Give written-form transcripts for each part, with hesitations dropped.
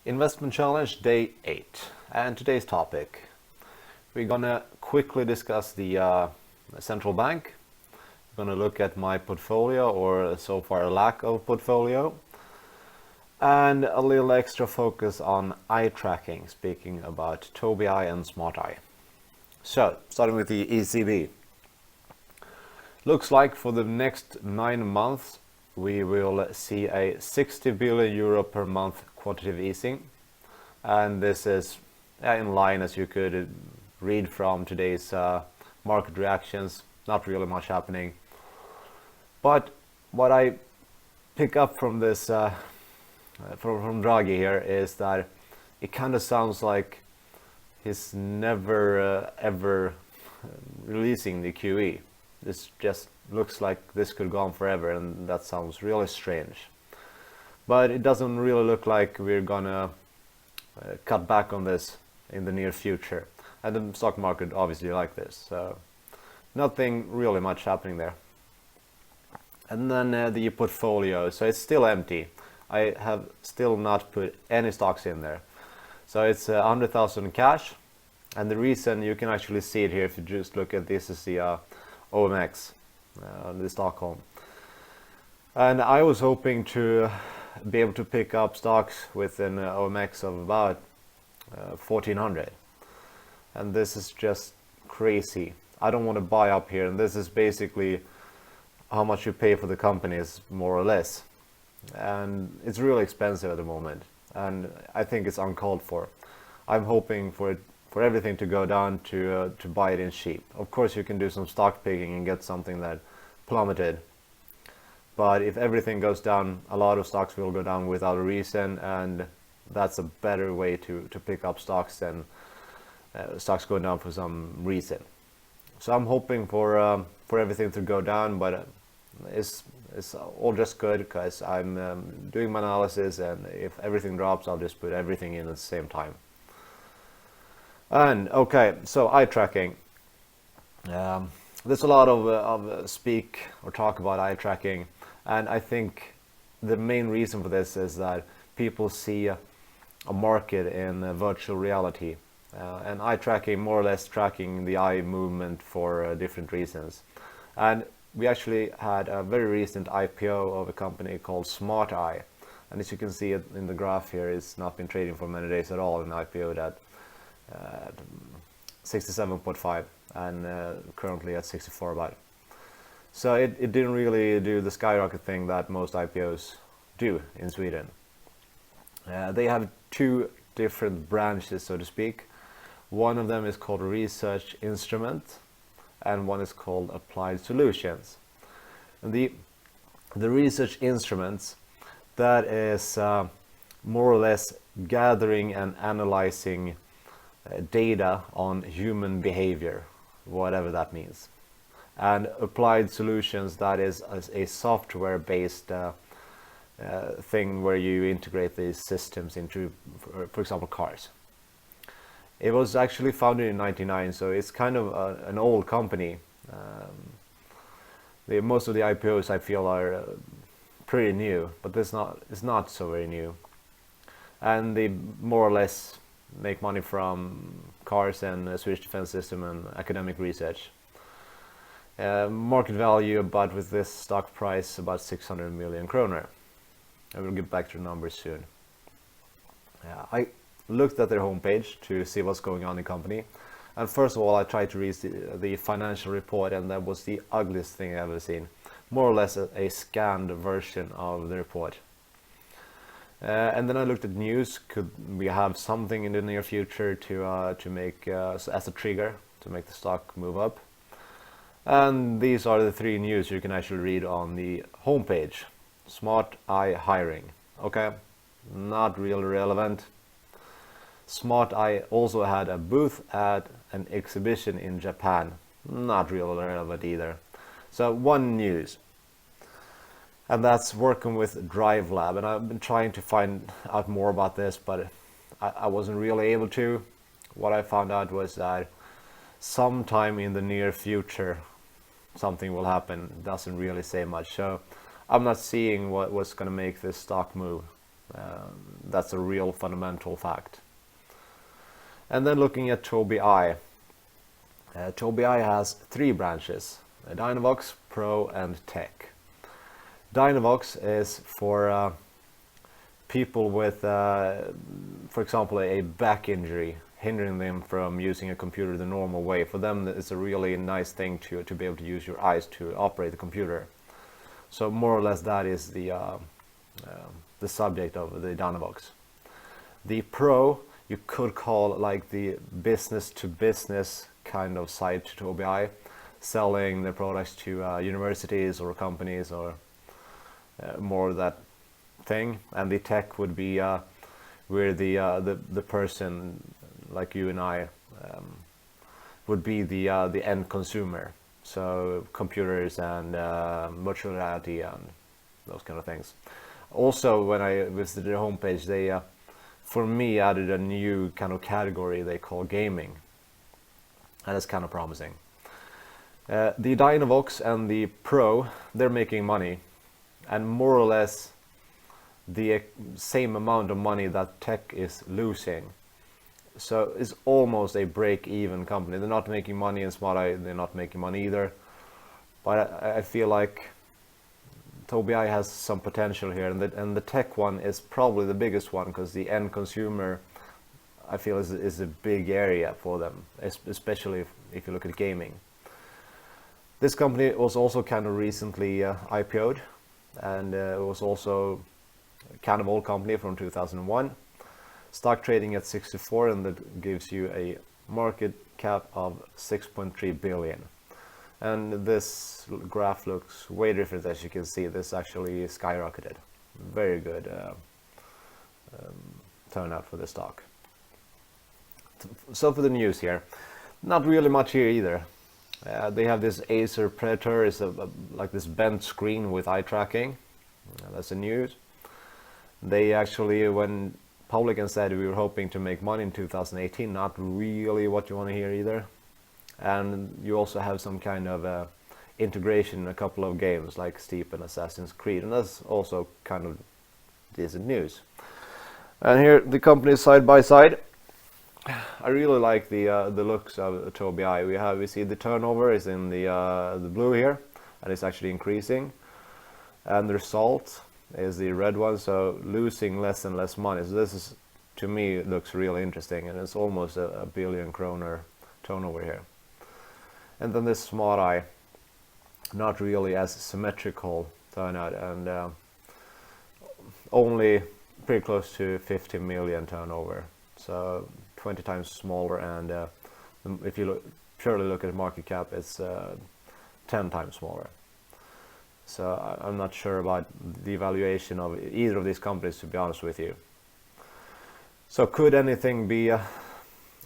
Investment Challenge Day 8, and today's topic. We're gonna quickly discuss the central bank. We're gonna look at my portfolio, or so far a lack of portfolio, and a little extra focus on eye tracking, speaking about Tobii and Smart Eye. So, starting with the ECB. Looks like for the next 9 months we will see a 60 billion euro per month quantitative easing, and this is in line, as you could read from today's market reactions. Not really much happening, but what I pick up from this from Draghi here is that it kind of sounds like he's never ever releasing the QE. This just looks like this could go on forever, and that sounds really strange. But it doesn't really look like we're gonna cut back on this in the near future. And the stock market obviously like this, so nothing really much happening there. And then the portfolio, so it's still empty. I have still not put any stocks in there. So it's 100,000 cash, and the reason you can actually see it here if you just look at this is the OMX, the Stockholm. And I was hoping to be able to pick up stocks with an OMX of about 1400, and this is just crazy. I don't want to buy up here, and this is basically how much you pay for the companies, more or less, and it's really expensive at the moment, and I think it's uncalled for. I'm hoping for everything to go down to buy it in cheap. Of course you can do some stock picking and get something that plummeted, but if everything goes down, a lot of stocks will go down without a reason, and that's a better way to pick up stocks than stocks going down for some reason. So I'm hoping for everything to go down, but it's all just good because I'm doing my analysis, and if everything drops, I'll just put everything in at the same time. And okay, so eye tracking. There's a lot of speak or talk about eye tracking, and I think the main reason for this is that people see a market in virtual reality, and eye tracking, more or less tracking the eye movement for different reasons. And we actually had a very recent IPO of a company called Smart Eye, and as you can see it in the graph here, it's not been trading for many days at all, and IPO'd at 67.5 and currently at 64 about. So it didn't really do the skyrocket thing that most IPOs do in Sweden. They have two different branches, so to speak. One of them is called Research Instrument, and one is called Applied Solutions. And the Research Instruments, that is more or less gathering and analyzing data on human behavior, whatever that means. And Applied Solutions, that is a software-based thing where you integrate these systems into, for example, cars. It was actually founded in '99, so it's kind of an old company. Most of the IPOs I feel are pretty new, but it's not so very new. And they more or less make money from cars and Swedish defense system and academic research. Market value, but with this stock price, about 600 million kroner. I will get back to the numbers soon. I looked at their homepage to see what's going on in the company, and first of all I tried to read the financial report, and that was the ugliest thing I've ever seen. More or less a scanned version of the report. And then I looked at news. Could we have something in the near future to make as a trigger to make the stock move up? And these are the three news you can actually read on the homepage. Smart Eye hiring. Okay, not really relevant. Smart Eye also had a booth at an exhibition in Japan. Not really relevant either. So one news. And that's working with Drive Lab, and I've been trying to find out more about this, but I wasn't really able to. What I found out was that sometime in the near future something will happen. It doesn't really say much, so I'm not seeing what's going to make this stock move. That's a real fundamental fact. And then looking at Tobii. Tobii has 3 branches: Dynavox, Pro and Tech. Dynavox is for people with, for example, a back injury, hindering them from using a computer the normal way. For them, it's a really nice thing to be able to use your eyes to operate the computer. So more or less that is the subject of the Dynavox. The Pro you could call like the business to business kind of side to Tobii, selling their products to universities or companies or more that thing. And the Tech would be where the person like you and I would be the end consumer. So computers and virtual reality and those kind of things. Also, when I visited their homepage, they for me added a new kind of category they call gaming, and it's kind of promising. The Dynavox and the Pro, they're making money, and more or less the same amount of money that Tech is losing. So it's almost a break-even company. They're not making money in Smart Eye, they're not making money either. But I feel like Tobii has some potential here, and the Tech one is probably the biggest one, because the end consumer, I feel, is a big area for them, especially if you look at gaming. This company was also kind of recently IPO'd, and it was also kind of old company from 2001. Stock trading at 64, and that gives you a market cap of 6.3 billion. And this graph looks way different, as you can see. This actually skyrocketed. Very good turnout for the stock. So for the news here, not really much here either. They have this Acer Predator, is like this bent screen with eye tracking. That's the news. They actually went public and said we were hoping to make money in 2018. Not really what you want to hear either. And you also have some kind of integration in a couple of games like Steep and Assassin's Creed, and that's also kind of decent news. And here the companies side by side. I really like the looks of Tobii. We see the turnover is in the blue here, and it's actually increasing, and the result is the red one, so losing less and less money. So this is, to me, looks really interesting, and it's almost a billion kroner turnover here. And then this Smart Eye, not really as symmetrical turnout, and only pretty close to 50 million turnover, so 20 times smaller, and if you purely look at market cap, it's 10 times smaller. So I'm not sure about the valuation of either of these companies, to be honest with you. So could anything be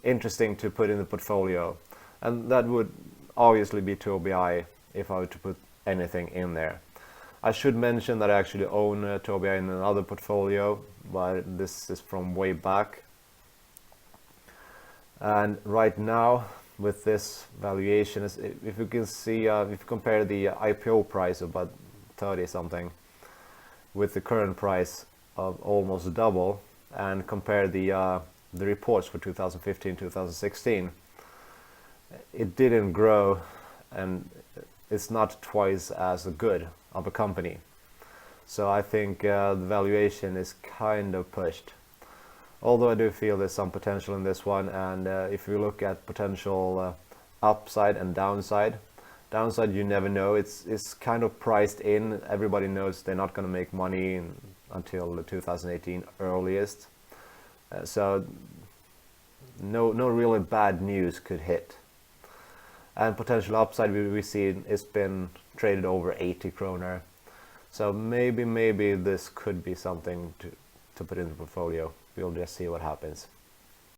interesting to put in the portfolio? And that would obviously be Tobii if I were to put anything in there. I should mention that I actually own Tobii in another portfolio, but this is from way back. And right now, with this valuation, if you can see, if you compare the IPO price of about 30 something with the current price of almost double, and compare the reports for 2015-2016, it didn't grow, and it's not twice as good of a company. So I think the valuation is kind of pushed. Although I do feel there's some potential in this one, and if you look at potential upside and downside, you never know. It's kind of priced in. Everybody knows they're not going to make money until the 2018 earliest. So no really bad news could hit. And potential upside we see it's been traded over 80 kroner. So maybe this could be something to put in the portfolio. We'll just see what happens.